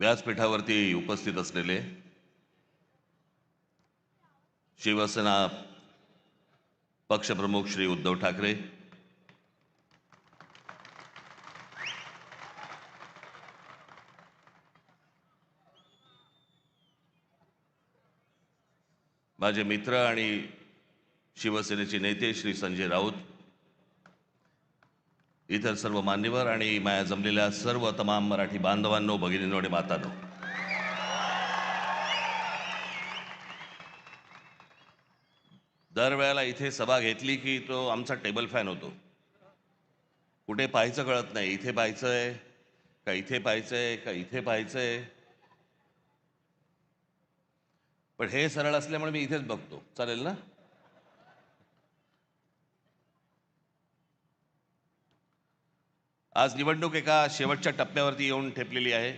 व्यासपीठावरती उपस्थित असलेले शिवसेना पक्षप्रमुख श्री उद्धव ठाकरे, माझे मित्र आणि शिवसेनेचे नेते श्री संजय राऊत, इतर सर्व मान्यवर आणि माया जमलेल्या सर्व तमाम मराठी बांधवांनो, भगिनींनो आणि मातांनो, दरवेळेला इथे सभा घेतली की तो आमचा टेबल फॅन होतो. कुठे पाहायचं कळत नाही, इथे पाहायचंय का इथे पाहायचंय का इथे पाहायचंय. पण हे सरळ असल्यामुळे मी इथेच बघतो. चालेल ना? आज निवडणूक एका शेवटच्या टप्प्यावरती येऊन ठेपलेली आहे.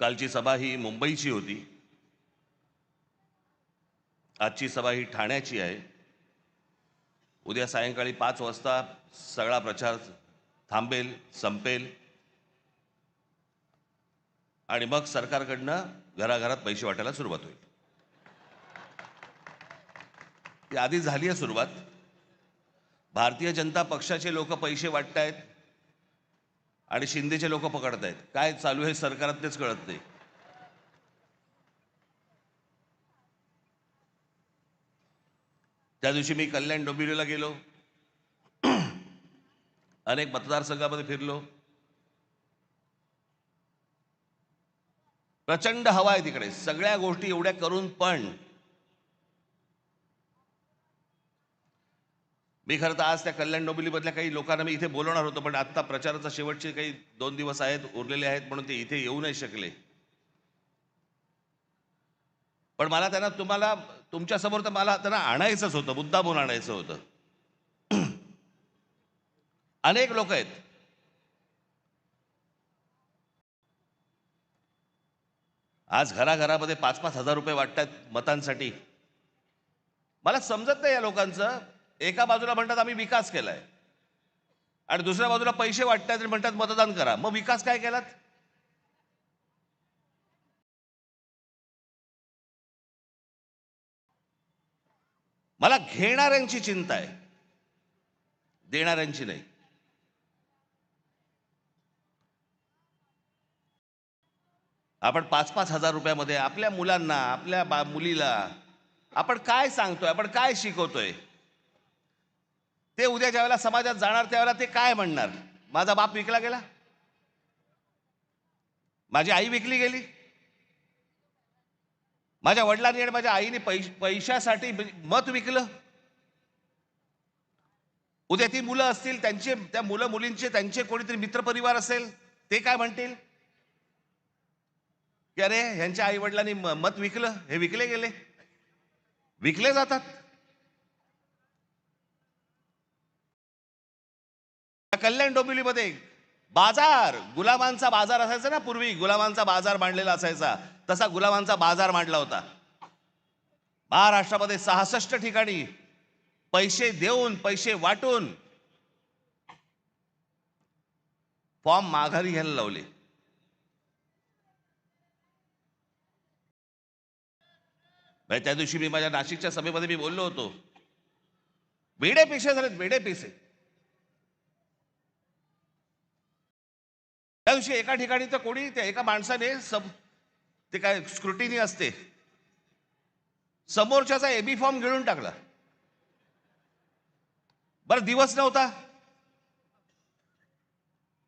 कालची सभा ही मुंबईची होती, आजची सभा ही ठाण्याची आहे. उद्या सायंकाळी 5 वाजता सगळा प्रचार थांबेल, संपेल आणि मग सरकारकडनं घराघरात पैसे वाटायला सुरुवात होईल. ती आधी झाली आहे सुरुवात. भारतीय जनता पक्षाचे लोक पैसे वाटतायत आणि शिंदेचे लोक पकडतायत. काय चालू आहे सरकारात तेच कळत नाही. त्या दिवशी मी कल्याण डोंबिवलीला गेलो, अनेक मतदारसंघामध्ये फिरलो. प्रचंड हवा आहे तिकडे. सगळ्या गोष्टी एवढ्या करून पण मी खरं तर आज त्या कल्याण डोंबिवलीमधल्या काही लोकांना मी इथे बोलवणार होतो, पण आता प्रचाराचा शेवटचे काही 2 दिवस आहेत, उरलेले आहेत, म्हणून ते इथे येऊ नाही शकले. पण मला त्यांना तुमच्यासमोर तर मला त्यांना आणायचंच होतं, मुद्दामून आणायचं होतं. अनेक लोक आहेत. आज घराघरामध्ये 5-5 हजार रुपये वाटतात मतांसाठी. मला समजत नाही या लोकांचं. एका बाजूला म्हणतात आम्ही विकास केलाय आणि दुसऱ्या बाजूला पैसे वाटतात आणि म्हणतात मतदान करा. मग विकास काय केलात? मला घेणाऱ्यांची चिंता आहे, देणाऱ्यांची नाही. आपण 5-5 हजार रुपयामध्ये आपल्या मुलांना, आपल्या मुलीला आपण काय सांगतोय, आपण काय शिकवतोय? ते उद्या ज्यावेळेला समाजात जाणार त्यावेळेला ते काय म्हणणार? माझा बाप विकला गेला, माझी आई विकली गेली, माझ्या वडिलांनी आणि माझ्या आईने पैशासाठी मत विकलं. उद्या ती मुलं असतील, त्यांचे त्या मुलं मुलींचे त्यांचे कोणीतरी मित्रपरिवार असेल, ते काय म्हणतील की अरे ह्यांच्या आई वडिलांनी मत विकलं, हे विकले गेले. विकले जातात. कल्याण डोंबिवलीमध्ये बाजार, गुलामांचा बाजार असायचा ना पूर्वी. गुलामांचा बाजार मांडलेला असायचा, तसा गुलामांचा बाजार मांडला होता. महाराष्ट्रामध्ये 66 ठिकाणी पैसे देऊन, पैसे वाटून फॉर्म माघारी घ्यायला लावले. त्या दिवशी मी माझ्या नाशिकच्या सभेमध्ये मी बोललो होतो, वेडे पैसे झालेत, वेडे पैसे. त्या दिवशी एका ठिकाणी तर कोणी त्या एका माणसाने ते काय स्क्रुटिनी असते, समोरच्याचा एबी फॉर्म गिळून टाकला. बरं दिवस नव्हता,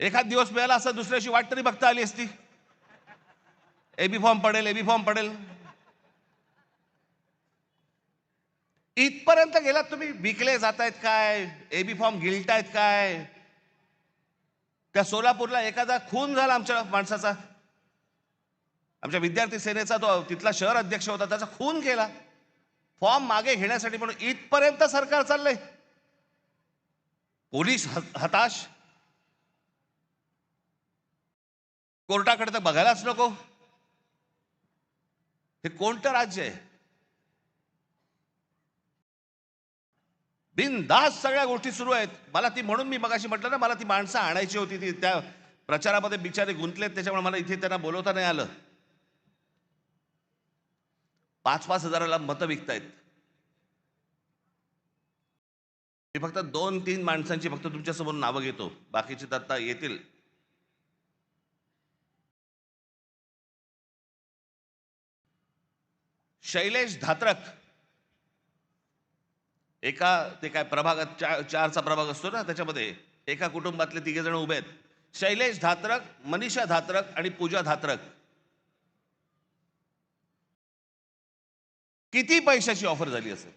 एखाद दिवस मिळाला असं, दुसऱ्या दिवशी वाट तरी बघता आली असती. एबी फॉर्म पडेल, एबी फॉर्म पडेल. इथपर्यंत गेलात तुम्ही. विकले जातायत काय, एबी फॉर्म गिळतायत काय. त्या सोलापूरला एखादा खून झाला आमच्या माणसाचा, आमच्या विद्यार्थी सेनेचा, तो तिथला शहर अध्यक्ष होता, त्याचा खून केला फॉर्म मागे घेण्यासाठी. म्हणून इथपर्यंत सरकार चाललंय. पोलीस हताश, कोर्टाकडे तर बघायलाच नको. हे कोणतं राज्य आहे? बिनधास्त सगळ्या गोष्टी सुरू आहेत. मला ती, म्हणून मी मगाशी म्हटलं ना, मला ती माणसं आणायची होती, ती त्या प्रचारामध्ये बिचारे गुंतलेत, त्याच्यामुळे मला इथे त्यांना बोलवता नाही आलं. 5-5 हजाराला मतं विकतायत. मी फक्त 2-3 माणसांची फक्त तुमच्यासमोर नावं घेतो, बाकीचे तर आता येतील. शैलेश धात्रक, एका ते काय प्रभागात 4चा प्रभाग असतो ना, त्याच्यामध्ये एका कुटुंबातले 3 जण उभे आहेत. शैलेश धात्रक, मनीषा धात्रक आणि पूजा धात्रक. किती पैशाची ऑफर झाली असेल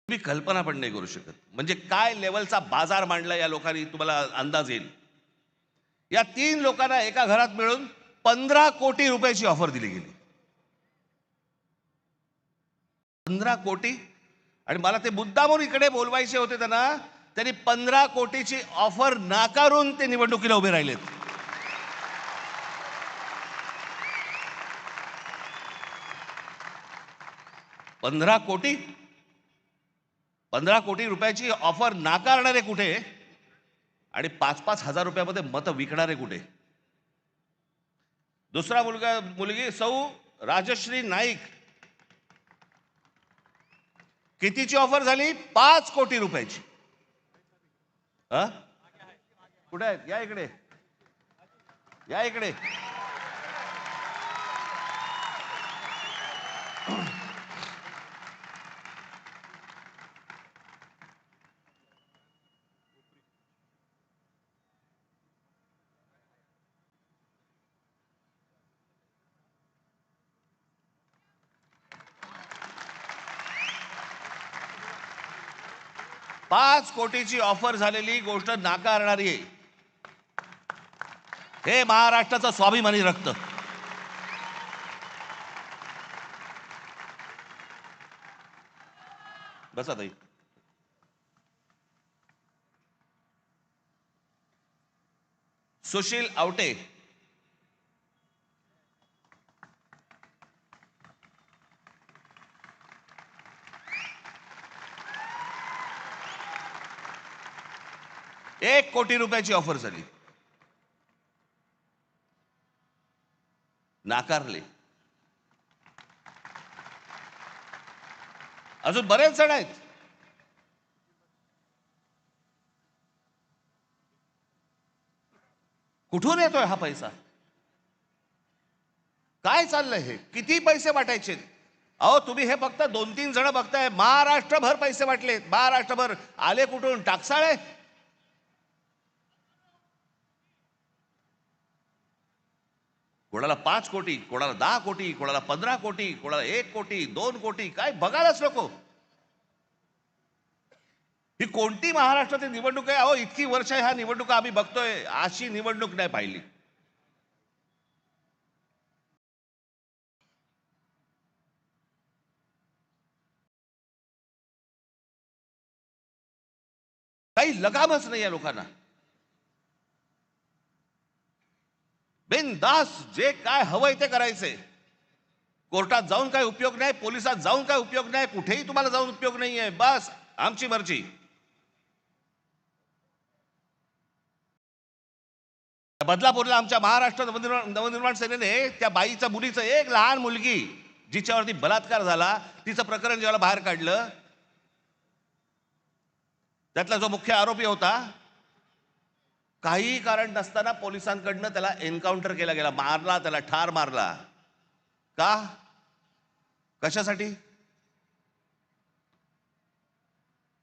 तुम्ही कल्पना पण नाही करू शकत. म्हणजे काय लेवलचा बाजार मांडला या लोकांनी, तुम्हाला अंदाज येईल. या 3 लोकांना एका घरात मिळून 15 कोटी रुपयाची ऑफर दिली गेली. 15 कोटी. आणि मला ते मुद्दामून इकडे बोलवायचे होते त्यांनी 15 कोटीची ऑफर नाकारून ते निवडणुकीला उभे राहिलेत. पंधरा कोटी रुपयाची ऑफर नाकारणारे कुठे आणि 5-5 हजार रुपयामध्ये मतं विकणारे कुठे? दुसरा मुलगी सौ राजश्री नाईक, कितीची ऑफर झाली? 5 कोटी रुपयाची. कुठे आहेत? या इकडे, या इकडे. पाच कोटीची ऑफर झालेली गोष्ट नाकारणारी आहे. हे महाराष्ट्राचं स्वाभिमानी रक्त. बसा ताई. सुशील आवटे, एक कोटी रुपयाची ऑफर झाली, नाकारले. अजून बरेच जण आहेत. कुठून येतोय हा पैसा? काय चाललंय हे? किती पैसे वाटायचे? अहो तुम्ही हे फक्त 2-3 जण बघताय, महाराष्ट्रभर पैसे वाटले. महाराष्ट्रभर आले कुठून? टाकसाळे. कोणाला 5 कोटी, कोणाला 10 कोटी, कोणाला 15 कोटी, कोणाला 1 कोटी, 2 कोटी. काय बघायलाच नको. ही कोणती महाराष्ट्रातील निवडणूक आहे? अहो इतकी वर्ष ह्या निवडणुका आम्ही बघतोय, अशी निवडणूक नाही पाहिली. काही लगामच नाही या लोकांना. बिनधास जे काय हवंय ते करायचंय. कोर्टात जाऊन काय उपयोग नाही, पोलिसात जाऊन काय उपयोग नाही, कुठेही तुम्हाला जाऊन उपयोग नाहीये. बस आमची मर्जी. बदलापूरला आमच्या महाराष्ट्र नवनिर्माण सेनेने त्या बाईच्या मुलीचं, एक लहान मुलगी जिच्यावरती बलात्कार झाला, तिचं प्रकरण जेव्हा बाहेर काढलं, त्यातला जो मुख्य आरोपी होता, काही कारण नसताना पोलिसांकडनं त्याला एन्काउंटर केला गेला, मारला, त्याला ठार मारला. का? कशासाठी?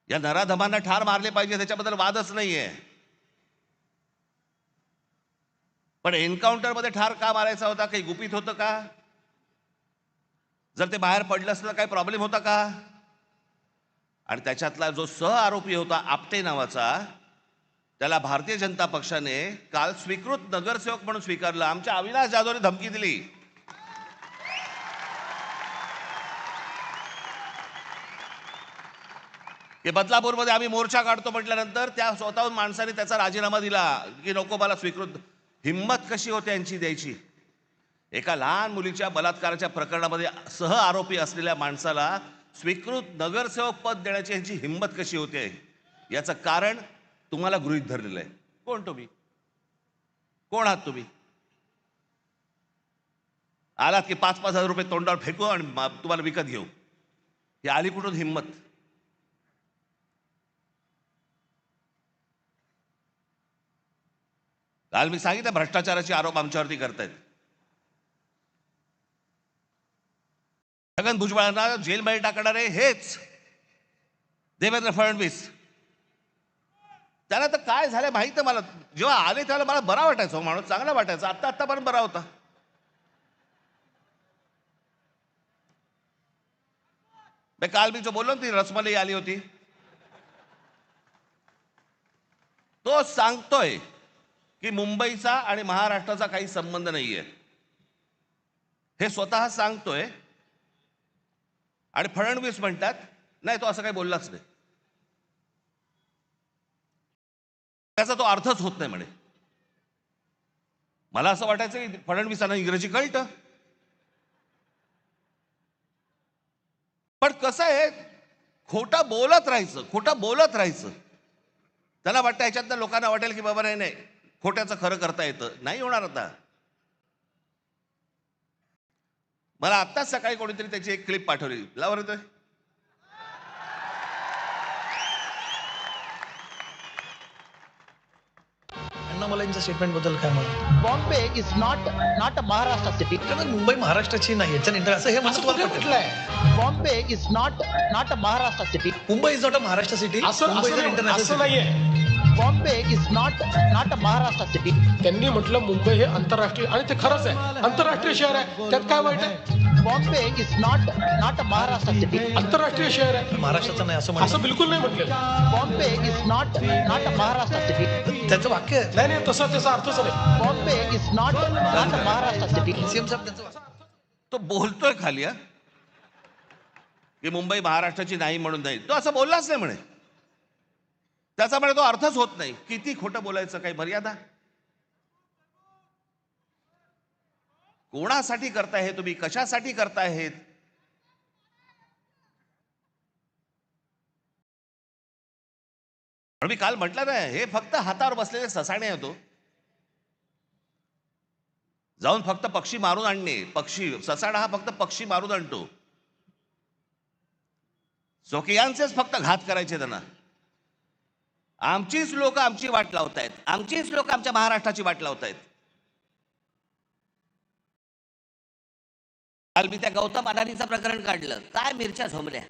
या नराधमांना ठार मारले पाहिजे, त्याच्याबद्दल वादच नाहीये. पण एन्काउंटर मध्ये ठार का मारायचा होता? काही गुपित होतं का? जर ते बाहेर पडलं असतं काही प्रॉब्लेम होता का? आणि त्याच्यातला जो सह आरोपी होता आपटे नावाचा, त्याला भारतीय जनता पक्षाने काल स्वीकृत नगरसेवक म्हणून स्वीकारलं. आमच्या अविनाश जाधवने धमकी दिली की बदलापूरमध्ये आम्ही मोर्चा काढतो म्हटल्यानंतर त्या स्वतःहून माणसाने त्याचा राजीनामा दिला की नको मला स्वीकृत. हिम्मत कशी होते यांची द्यायची? एका लहान मुलीच्या बलात्काराच्या प्रकरणामध्ये सह आरोपी असलेल्या माणसाला स्वीकृत नगरसेवक पद देण्याची यांची हिम्मत कशी होते? याचं कारण तुम्हाला गृहीत धरलेलं आहे. कोण तुम्ही? कोण आहात तुम्ही? आलात की 5,000 रुपये तोंडावर फेकू आणि तुम्हाला विकत घेऊ. ही आली कुठून हिंमत? काल मी सांगितलं भ्रष्टाचाराचे आरोप आमच्यावरती करतायत. छगन भुजबळांना जेलमध्ये टाकणारे हेच देवेंद्र फडणवीस. त्याला तर काय झालं माहिती मला. जेव्हा आले त्याला मला बरा वाटायचा, माणूस चांगला वाटायचा. आतापर्यंत बरा होता. काल मी जो बोललो ना, ती रसमलाई आली होती, तो सांगतोय की मुंबईचा आणि महाराष्ट्राचा काही संबंध नाहीये. हे स्वतः सांगतोय आणि फडणवीस म्हणतात नाही तो असं काही बोललाच नाही. त्याचा तो अर्थच होत नाही म्हणे. मला असं वाटायचं की फडणवीसांना इंग्रजी कळतं. पण कसं आहे, खोटं बोलत राहायचं. त्याला वाटतं ह्याच्यातनं लोकांना वाटेल की बाबा नाही खोट्याचं खरं करता येतं. नाही होणार. आता मला आत्ताच सकाळी कोणीतरी त्याची एक क्लिप पाठवली. लावर येतोय. अण्णामलाईंच्या स्टेटमेंट बद्दल काय म्हणा? Bombay is not a Maharashtra city. Mumbai महाराष्ट्राची नाही असं हे म्हणत म्हटलंय. Bombay is not a Maharashtra city. Mumbai is not a Maharashtra city. असं नाहीये. Bombay is not a Maharashtra city. त्यांनी म्हटलं मुंबई हे आंतरराष्ट्रीय, आणि ते खरंच आहे, आंतरराष्ट्रीय शहर आहे. त्यात काय वाईट आहे? Bombay is not a Maharashtra city. आंतरराष्ट्रीय शहर आहे. महाराष्ट्राचं नाही असं बिलकुल नाही म्हटलं. Bombay is not a Maharashtra city. त्याचं वाक्य आहे. नाही त्याचा अर्थच नाही. Bombay is not a Maharashtra city. CM साहेब त्यांचं तो बोलतोय खाली की मुंबई महाराष्ट्राची नाही म्हणून नाही. तो असं बोललाच नाही म्हणे. त्याचा म्हणे तो अर्थच होत नाही. किती खोटं बोलायचं, काही मर्यादा? कोणासाठी करताय हे तुम्ही? कशासाठी करताय हे? मी काल म्हटलं ना, हे फक्त हातावर बसलेले ससाणे होतो. जाऊन फक्त पक्षी मारून आणणे. ससाणा हा फक्त पक्षी मारून आणतो. चोकियांचेच फक्त घात करायचे त्यांना. आमचीच लोक आमची वाट लावतायत. आमचीच लोक आमच्या महाराष्ट्राची वाट लावतायत. काल मी त्या गौतम अडाणीचं प्रकरण काढलं. काय मिरच्या झोमल्या.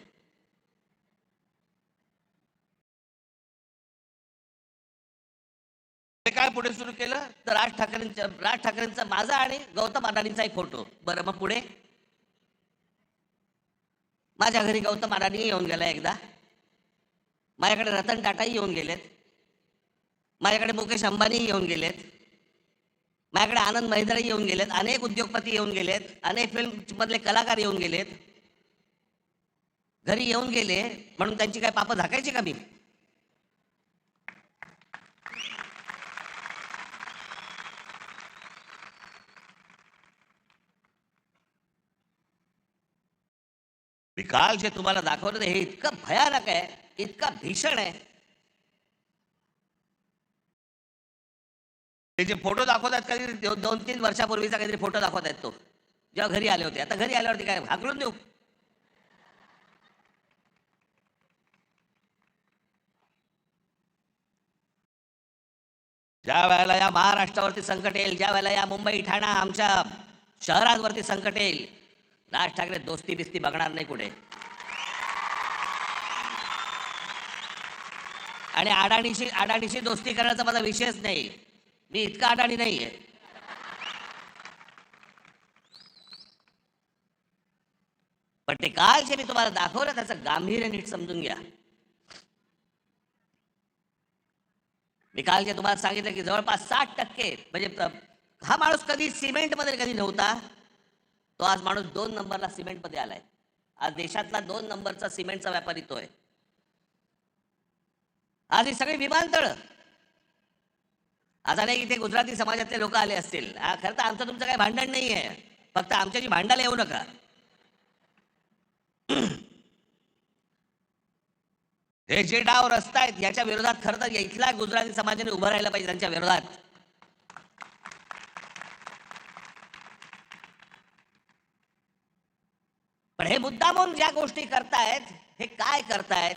ते काय पुढे सुरू केलं तर राज ठाकरेंचा माझा आणि गौतम अडाणीचा एक फोटो. बरं, मग पुढे माझ्या घरी गौतम अडाणी येऊन गेला एकदा. माझ्याकडे रतन टाटाही येऊन गेलेत. माझ्याकडे मुकेश अंबानी येऊन गेलेत. माझ्याकडे आनंद महिंद्राही येऊन गेलेत. अनेक उद्योगपती येऊन गेलेत. अनेक फिल्म मधले कलाकार येऊन गेलेत. घरी येऊन गेले म्हणून त्यांची काय पापं झाकायची का मी? काल जे तुम्हाला दाखवलं हे इतकं भयानक आहे, इतका भीषण आहे. ते जे फोटो दाखवत आहेत काहीतरी 2-3 वर्षापूर्वीचा काहीतरी फोटो दाखवत आहेत, तो जेव्हा घरी आले होते. आता घरी आल्यावरती काय हाकलून देऊ? ज्या वेळेला या महाराष्ट्रावरती संकट येईल, ज्या वेळेला या मुंबई ठाणा आमच्या शहरांवरती संकट येईल, राज ठाकरे दोस्ती बिस्ती बघणार नाही कुठे. आणि अडाणीशी दोस्ती करण्याचा माझा विषयच नाही. मी इतका अडाणी नाहीये. पण ते काल जे मी तुम्हाला दाखवलं त्याचं गांभीर्य नीट समजून घ्या. मी काल जे तुम्हाला सांगितलं की जवळपास 60% म्हणजे हा माणूस कधी सिमेंटमध्ये कधी नव्हता, तो आज माणूस 2 नंबरला सिमेंटमध्ये आलाय. आज देशातला 2 नंबरचा सिमेंटचा व्यापारी तो आहे. आज ही सगळी विमानतळ. आता नाही इथे गुजराती समाजातले लोक आले असतील. खरं तर आमचं तुमचं काही भांडण नाही आहे. फक्त आमच्याशी भांडायला येऊ नका. हे जे डाव रचतायत याच्या विरोधात खरं तर इथला गुजराती समाजाने उभं राहायला पाहिजे त्यांच्या विरोधात. पण हे मुद्दामून ज्या गोष्टी करतायत हे काय करतायत?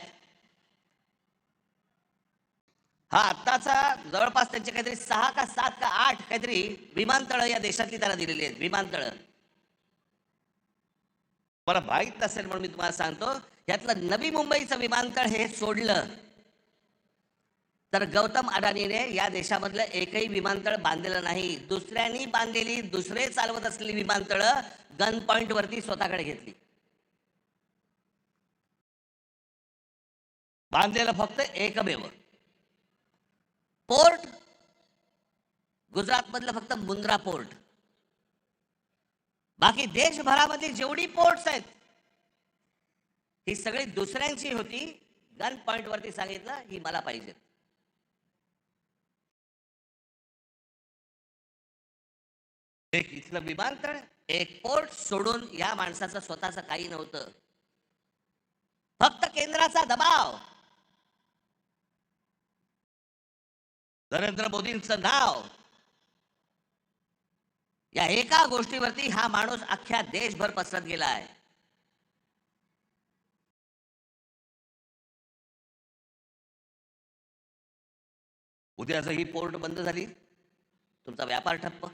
हा आत्ताचा जवळपास त्यांचे काहीतरी 6 का 7 का 8 काहीतरी विमानतळ या देशातली त्याला दिलेली आहेत. विमानतळ मला माहीत नसेल म्हणून मी तुम्हाला सांगतो, यातलं नवी मुंबईचं विमानतळ हे सोडलं तर गौतम अडाणीने या देशामधलं एकही विमानतळ बांधलेलं नाही. दुसऱ्यांनी बांधलेली, दुसरे चालवत असलेली विमानतळ गन पॉइंट वरती स्वतःकडे घेतली. बांधलेलं फक्त एकमेव पोर्ट गुजरात मधलं फक्त मुंद्रा पोर्ट. बाकी देशभरामध्ये जेवढी पोर्ट्स आहेत ही सगळी दुसऱ्यांची होती. गन पॉइंट वरती सांगितलं ही मला पाहिजे. एक इथलं विमानतळ, एक पोर्ट सोडून या माणसाचं स्वतःचं काही नव्हतं. फक्त केंद्राचा दबाव, नरेंद्र मोदींचं नाव, या एका गोष्टीवरती हा माणूस अख्ख्या देशभर पसरत गेला आहे. उद्या जर ही पोर्ट बंद झाली, तुमचा व्यापार ठप्प.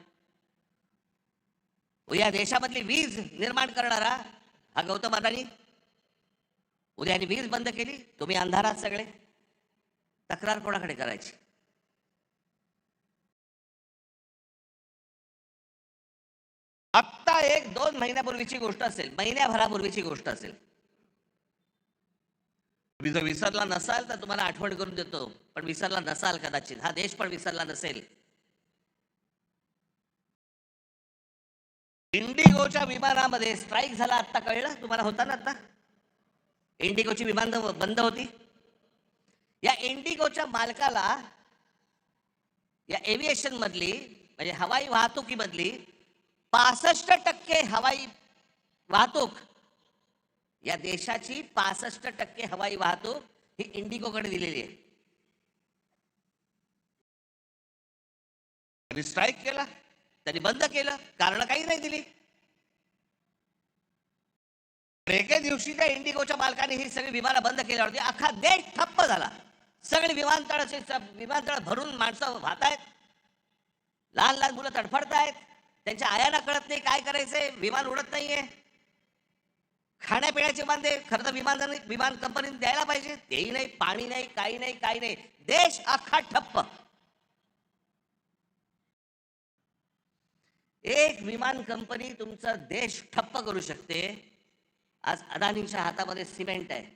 या देशामधली वीज निर्माण करणारा हा गौतम अदानी, उद्या वीज बंद केली, तुम्ही अंधारात सगळे. तक्रार कोणाकडे करायची? आत्ता 1-2 महिन्यापूर्वीची गोष्ट असेल, महिन्याभरापूर्वीची गोष्ट असेल. तुम्ही जर विसरला नसाल तर तुम्हाला आठवण करून देतो, पण विसरला नसाल कदाचित, हा देश पण विसरला नसेल. इंडिगोच्या विमानामध्ये स्ट्राईक झाला, आता कळलं तुम्हाला? होता ना आता इंडिगोची विमान बंद होती. या इंडिगोच्या मालकाला या एव्हिएशन मधली म्हणजे हवाई वाहतुकीमधली 65% हवाई वाहतूक, या देशाची 65% हवाई वाहतूक ही इंडिगोकडे दिलेली आहे. त्यांनी स्ट्राईक केला, त्यांनी बंद केलं, कारण काही नाही दिली. एके दिवशी त्या इंडिगोच्या मालकाने ही सगळी विमानं बंद केल्यावरती अख्खा देश ठप्प झाला. सगळे विमानतळ भरून माणसं वाहतायत, लहान लहान मुलं तडफडतायत, त्यांच्या आयांना कळत नाही काय करायचंय, विमान उडत नाहीये. खाण्यापिण्याचे वांदे खरं तर विमान कंपनीने द्यायला पाहिजे, तेही नाही, पाणी नाही, काही नाही, काही नाही. देश अख्खा ठप्प. एक विमान कंपनी तुमचा देश ठप्प करू शकते. आज अदानीच्या हातामध्ये सिमेंट आहे,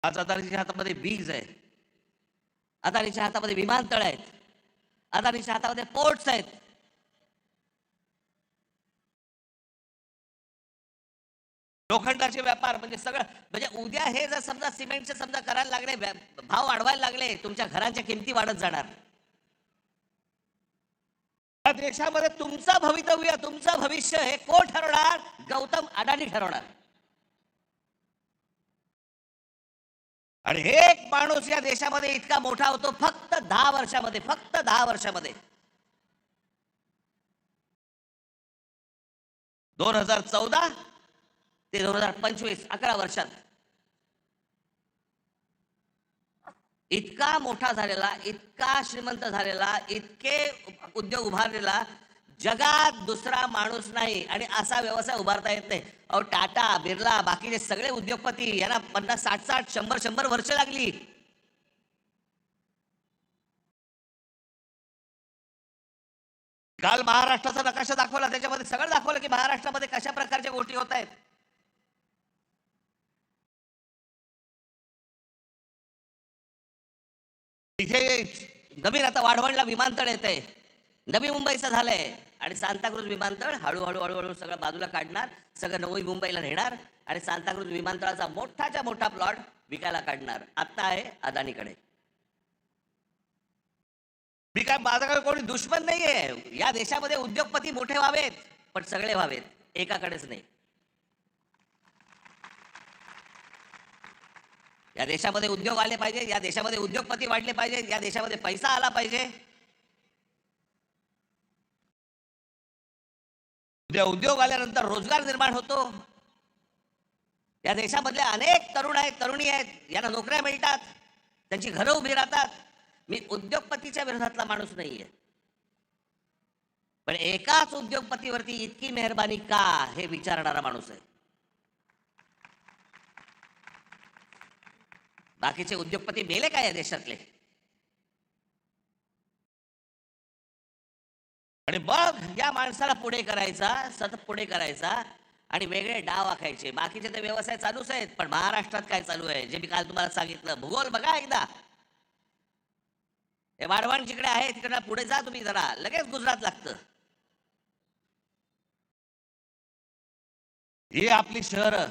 आज अदानीच्या हातामध्ये वीज आहे, अदानीच्या हातामध्ये विमानतळ आहेत, अदानीच्या हातामध्ये पोर्ट्स आहेत. लोखंडाचे व्यापार म्हणजे सगळं. म्हणजे उद्या हे जर समजा सिमेंटचे समजा करायला लागले, भाव वाढवायला लागले, तुमच्या घरांच्या किमती वाढत जाणार. या देशामध्ये तुमचं भवितव्य, तुमचं भविष्य हे कोण ठरवणार? गौतम अडाणी ठरवणार. आणि एक माणूस या देशामध्ये इतका मोठा होतो फक्त 10 वर्षामध्ये, फक्त 10 वर्षामध्ये. 2014 ते 2025 11 वर्षात इतका मोठा झालेला, इतका श्रीमंत झालेला, इतके उद्योग उभारलेला जगात दुसरा माणूस नाही. आणि असा व्यवसाय उभारता येत नाही. अहो टाटा, बिर्ला, बाकीचे सगळे उद्योगपती यांना 50, 60, 100 वर्ष लागली. काल महाराष्ट्राचा नकाशा दाखवला, त्याच्यामध्ये सगळं दाखवलं की महाराष्ट्रामध्ये कशा प्रकारच्या गोष्टी होत आहेत. तिथे नवीन आता वाढवणला विमानतळ येत आहे, नवी मुंबईचं झालंय. आणि सांताक्रूज विमानतळ हळूहळू हळूहळू सगळं बाजूला काढणार, सगळं नवी मुंबईला नेणार आणि सांताक्रूज विमानतळाचा मोठाच्या मोठा प्लॉट विकायला काढणार. आता आहे अदानीकडे. मी काय, माझा काय कोणी दुश्मन नाहीये. या देशामध्ये उद्योगपती मोठे व्हावेत, पण सगळे व्हावेत, एकाकडेच नाही. या देशामध्ये उद्योग आले पाहिजे, या देशामध्ये उद्योगपती वाढले पाहिजे, या देशामध्ये पैसा आला पाहिजे. उद्या उद्योग आल्यानंतर रोजगार निर्माण होतो. या देशामधले अनेक तरुण आहेत, तरुणी आहेत, यांना नोकऱ्या मिळतात, त्यांची घरं उभी राहतात. मी उद्योगपतीच्या विरोधातला माणूस नाहीये, पण एकाच उद्योगपतीवरती इतकी मेहरबानी का हे विचारणारा माणूस आहे. बाकीचे उद्योगपती मेले काय या देशातले? आणि मग या माणसाला पुढे करायचा, सतत पुढे करायचा आणि वेगळे डाव आखायचे. बाकीचे तर व्यवसाय चालूच आहेत, पण महाराष्ट्रात काय चालू आहे जे मी काल तुम्हाला सांगितलं. भूगोल बघा एकदा. हे वाढवण जिकडे आहे तिकडे पुढे जा तुम्ही जरा, लगेच गुजरात लागतं. ही आपली शहरं,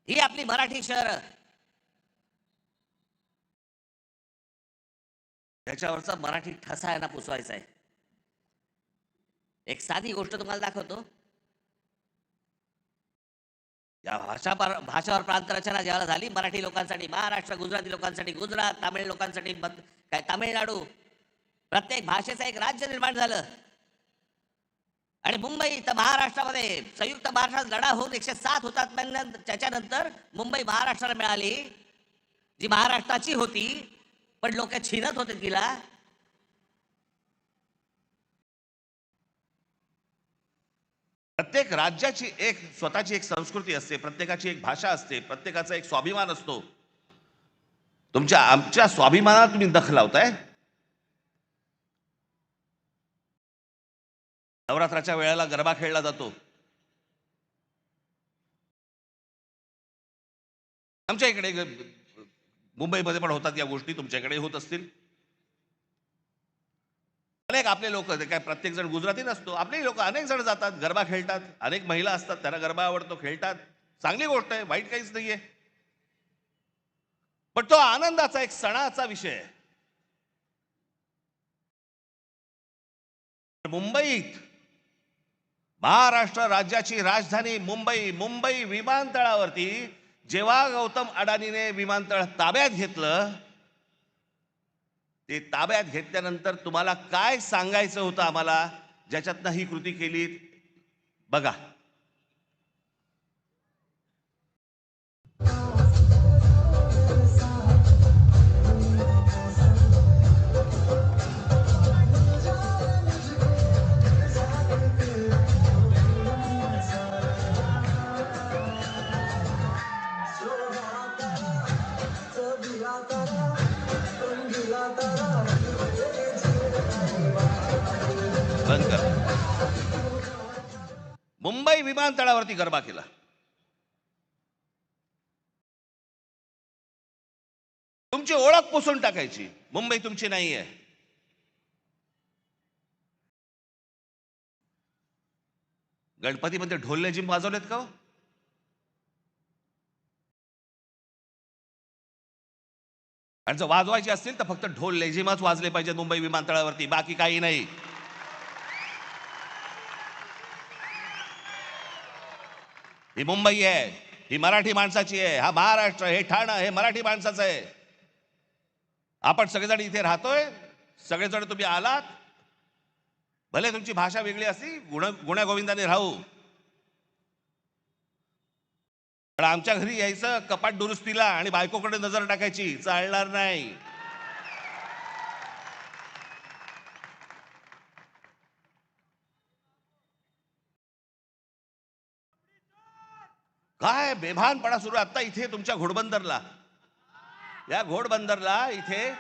ही आपली मराठी शहरं, त्याच्यावरचा मराठी ठसा यांना पुसवायचा आहे. एक साधी गोष्ट तुम्हाला दाखवतो. या भाषावर प्रांत रचना जेव्हा झाली मराठी लोकांसाठी महाराष्ट्र, गुजराती लोकांसाठी गुजरात, तामिळ लोकांसाठी काय तामिळनाडू, प्रत्येक भाषेचं एक राज्य निर्माण झालं. आणि मुंबई तर महाराष्ट्रामध्ये संयुक्त महाराष्ट्रात लढा होऊन 107 होतात. त्याच्यानंतर मुंबई महाराष्ट्राला मिळाली, जी महाराष्ट्राची होती, पण लोक छिनत होते तिला. प्रत्येक राज्याची एक स्वतःची एक संस्कृती असते, प्रत्येकाची एक भाषा असते, प्रत्येकाचा एक स्वाभिमान असतो. आमच्या स्वाभिमानाला तुम्ही दख लावताय. नवरात्राच्या वेळेला गरबा खेळला जातो. आमच्या इकडे मुंबईमध्ये पण होतात या गोष्टी, तुमच्याकडे होत असतील. अनेक आपले लोक, काय प्रत्येक जण गुजराती नसतो, आपले लोक अनेक जण जातात, गरबा खेळतात. अनेक महिला असतात, त्यांना गरबा आवडतो, खेळतात. चांगली गोष्ट आहे, वाईट काहीच नाहीये. पण तो आनंदाचा एक सणाचा विषय आहे. मुंबईत, महाराष्ट्र राज्याची राजधानी मुंबई विमानतळावरती जेव्हा गौतम अडानीने विमानतळ ताब्यात घेतलं, ते ताब्यात घेतल्यानंतर तुम्हाला काय सांगायचं होतं आम्हाला, ज्याच्यातनं ही कृती केली बघा. बंद कर. मुंबई विमानतळावरती गरबा केला. तुमची ओळख पुसून टाकायची. मुंबई तुमची नाहीये. गणपतीमध्ये ढोल लेझिम वाजवलेत का? आणि जर वाजवायचे असतील तर फक्त ढोल लेझिमच वाजले पाहिजे मुंबई विमानतळावरती, बाकी काही नाही. ही मुंबई आहे, ही मराठी माणसाची आहे. हा महाराष्ट्र, हे ठाणं, हे मराठी माणसाचं आहे. आपण सगळेजण इथे राहतोय, सगळेजण तुम्ही आलात. भले तुमची भाषा वेगळी असली, गुण्यागोविंदाने राहू. पण आमच्या घरी यायचं कपाट दुरुस्तीला आणि बायकोकडे नजर टाकायची, चालणार नाही. काय बेभानपणा सुरू आहे आता इथे तुमच्या घोडबंदरला. या घोडबंदरला इथे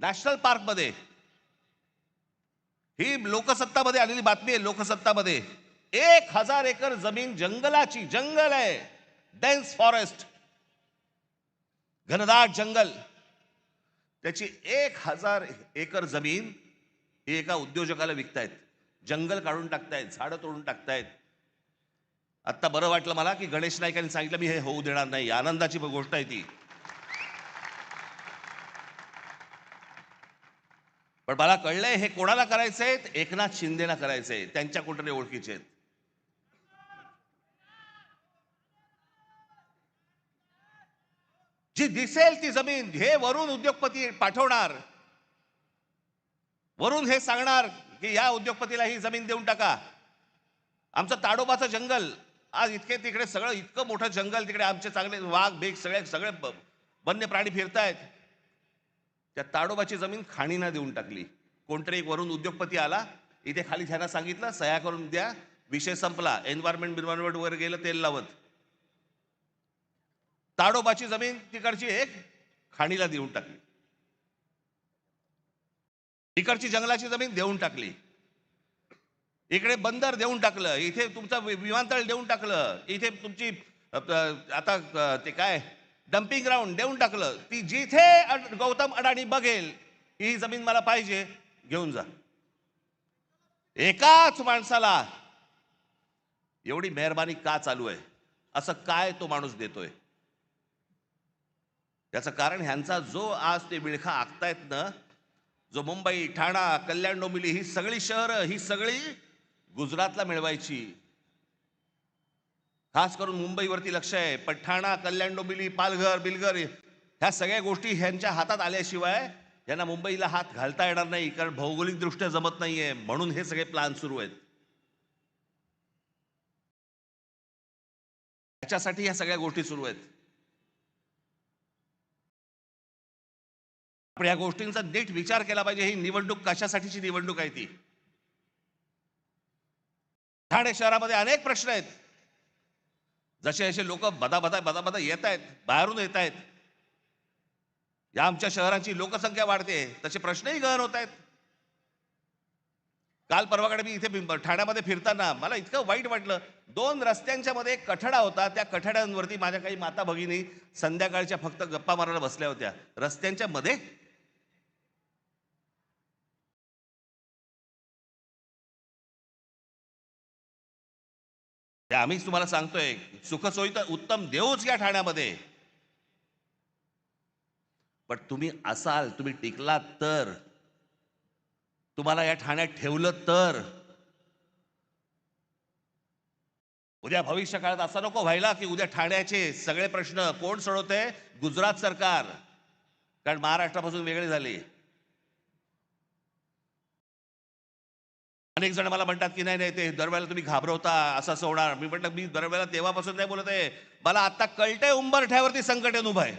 नॅशनल पार्क मध्ये, ही लोकसत्तामध्ये आलेली बातमी आहे. लोकसत्तामध्ये 1000 एकर जमीन जंगलाची, जंगल आहे, डेन्स फॉरेस्ट, घनदाट जंगल, त्याची 1000 एकर जमीन ही एका उद्योजकाला विकतायत. जंगल काढून टाकतायत, झाडं तोडून टाकतायत. आता बरं वाटलं मला की गणेश नाईकांनी सांगितलं मी हे होऊ देणार नाही. आनंदाची गोष्ट आहे ती. पण मला कळलंय हे कोणाला करायचंय? एकनाथ शिंदेना करायचंय. त्यांच्या कुठे ओळखीचे आहेत. दिसेल ती जमीन हे वरून उद्योगपती पाठवणार, वरून हे सांगणार की या उद्योगपतीला ही जमीन देऊन टाका. आमचं ताडोबाचं जंगल आज इतके तिकडे सगळं इतकं मोठं जंगल, तिकडे आमचे चांगले वाघ बेग सगळे सगळे वन्य प्राणी फिरतायत. त्या ताडोबाची जमीन खाणींना देऊन टाकली. कोणतरी एक वरून उद्योगपती आला, इथे खाली त्यांना सांगितलं सह्या करून द्या, विषय संपला. एन्व्हायरमेंट वर गेलं तेल लावत. ताडोबाची जमीन तिकडची एक खाणीला देऊन टाकली, इकडची जंगलाची जमीन देऊन टाकली, इकडे बंदर देऊन टाकलं, इथे तुमचं विमानतळ देऊन टाकलं, इथे तुमची आता ते काय डम्पिंग ग्राउंड देऊन टाकलं. ती जिथे गौतम अडाणी बघेल ही जमीन मला पाहिजे, घेऊन जा. एकाच माणसाला एवढी मेहरबानी का चालू आहे? असं काय तो माणूस देतोय? त्याचं कारण ह्यांचा जो आज ते विळखा आखतायत ना, जो मुंबई, ठाणा, कल्याण, डोंबिवली ही सगळी शहरं ही सगळी गुजरातला मिळवायची. खास करून मुंबईवरती लक्ष आहे, पण ठाणा, कल्याण, डोंबिवली, पालघर, बिलघर ह्या सगळ्या गोष्टी ह्यांच्या हातात आल्याशिवाय यांना मुंबईला हात घालता येणार नाही, कारण भौगोलिक दृष्ट्या जमत नाहीये. म्हणून हे सगळे प्लान सुरू आहेत. त्याच्यासाठी ह्या सगळ्या गोष्टी सुरू आहेत. आपण या गोष्टींचा नीट विचार केला पाहिजे. ही निवडणूक कशासाठीची निवडणूक आहे ती? ठाणे शहरामध्ये अनेक प्रश्न आहेत. जसे जसे लोक बदा येत आहेत, बाहेरून येत आहेत, या आमच्या शहराची लोकसंख्या वाढते, तसे प्रश्नही गहन होत आहेत. काल परवाकडे मी इथे ठाण्यामध्ये फिरताना मला इतकं वाईट वाटलं. 2 रस्त्यांच्या मध्ये एक कठडा होता. त्या कठड्यांवरती माझ्या काही माता भगिनी संध्याकाळच्या फक्त गप्पा मारायला बसल्या होत्या. रस्त्यांच्या मध्ये आम्हीच तुम्हाला सांगतोय, सुखसोयी तर उत्तम देऊच या ठाण्यामध्ये, पण तुम्ही असाल, तुम्ही टिकलात तर, तुम्हाला या ठाण्यात ठेवलं तर उद्या भविष्य काळात असं नको व्हायला की उद्या ठाण्याचे सगळे प्रश्न कोण सोडवते? गुजरात सरकार, कारण महाराष्ट्रापासून वेगळे झाले. अनेक जण मला म्हणतात की नाही नाही ते दरवेळेला तुम्ही घाबरवता, असं होणार. मी म्हटलं मी दरवेळेला तेव्हापासून नाही बोलत आहे, मला आता कळतंय उंबरठ्यावरती संकट येऊन उभं आहे.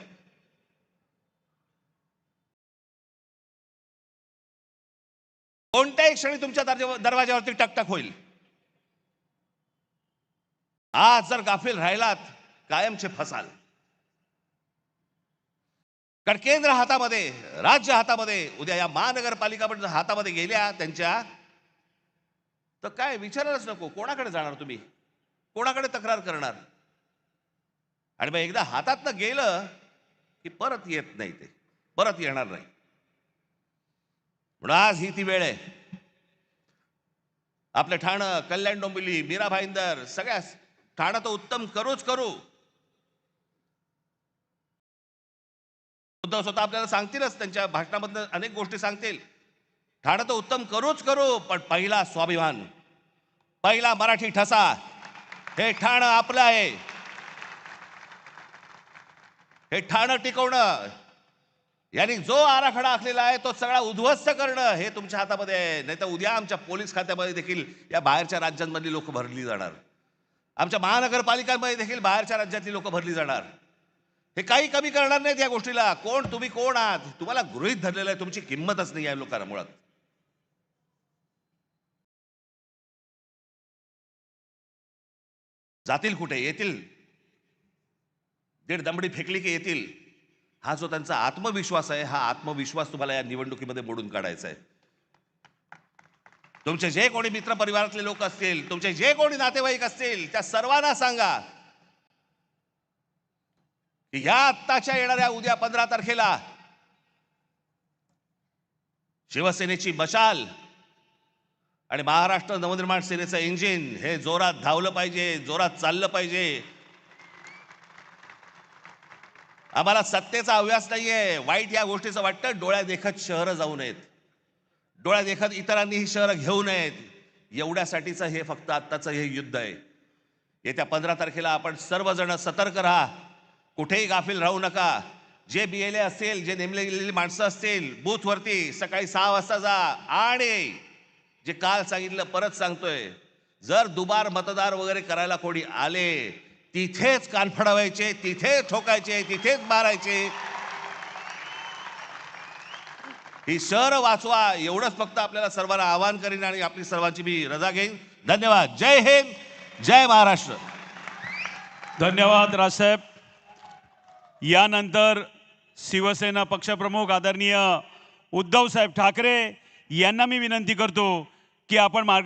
कोणत्याही क्षणी तुमच्या दरवाज्यावरती टकटक होईल. आज जर गाफील राहिलात कायमचे फसाल. कारण केंद्र हातामध्ये, राज्य हातामध्ये, उद्या या महानगरपालिका पण हातामध्ये गेल्या त्यांच्या, तर काय विचारायलाच नको. कोणाकडे जाणार तुम्ही? कोणाकडे तक्रार करणार? आणि मग एकदा हातातनं गेलं की परत येत नाही, ते परत येणार नाही. म्हणून आज ही ती वेळ आहे. आपलं ठाणं, कल्याण, डोंबिवली, मीरा भाईंदर सगळ्या, ठाणं तर उत्तम करूच करू. उद्धव स्वतः आपल्याला सांगतीलच, त्यांच्या भाषणामधून अनेक गोष्टी सांगतील. ठाणं तर उत्तम करूच करू, पण पहिला स्वाभिमान, पहिला मराठी ठसा, हे ठाणं आपलं आहे. हे ठाणं टिकवणं, यांनी जो आराखडा आखलेला आहे तो सगळा उद्ध्वस्त करणं हे तुमच्या हातामध्ये आहे. नाही तर उद्या आमच्या पोलीस खात्यामध्ये देखील या बाहेरच्या राज्यांमधली लोक भरली जाणार. आमच्या महानगरपालिकांमध्ये देखील बाहेरच्या राज्यातली लोक भरली जाणार. हे काही कमी करणार नाहीत या गोष्टीला. कोण तुम्ही, कोण आहात? तुम्हाला गृहीत धरलेलं आहे, तुमची किंमतच नाही या लोकांना मुळात. जातील कुठे? येतील. 1.5 दमडी फेकली की येतील. हा जो त्यांचा आत्मविश्वास आहे, हा आत्मविश्वास तुम्हाला या निवडणुकीमध्ये मोडून काढायचा आहे. तुमचे जे कोणी मित्र परिवारातले लोक असतील, तुमचे जे कोणी नातेवाईक असतील, त्या सर्वांना सांगा की ह्या आत्ताच्या येणाऱ्या उद्या 15 तारखेला शिवसेनेची मशाल आणि महाराष्ट्र नवनिर्माण सेनेचं इंजिन हे जोरात धावलं पाहिजे, जोरात चाललं पाहिजे. आम्हाला सत्तेचा अभ्यास नाहीये. वाईट या गोष्टीचं वाटतं, डोळ्या देखत शहरं जाऊ नयेत, डोळ्या देखत इतरांनी ही शहरं घेऊ नयेत, एवढ्यासाठीचं हे फक्त आत्ताचं हे युद्ध आहे. येत्या 15 तारखेला आपण सर्वजण सतर्क राहा, कुठेही गाफील राहू नका. जे BLA असतील, जे नेमले गेलेली माणसं असतील, बूथवरती सकाळी 6 वाजता जा. आणि जे काल सांगितलं परत सांगतोय, जर दुबार मतदार वगैरे करायला कोणी आले, तिथेच कान फडवायचे, तिथेच ठोकायचे, तिथेच मारायचे. ही शहर वाचवा, एवढंच फक्त आपल्याला सर्वांना आवाहन करीन आणि आपली सर्वांची मी रजा घेईन. धन्यवाद. जय हिंद, जय महाराष्ट्र. धन्यवाद राजसाहेब. यानंतर शिवसेना पक्षप्रमुख आदरणीय उद्धव साहेब ठाकरे यांना मी विनंती करतो की आपण मार्ग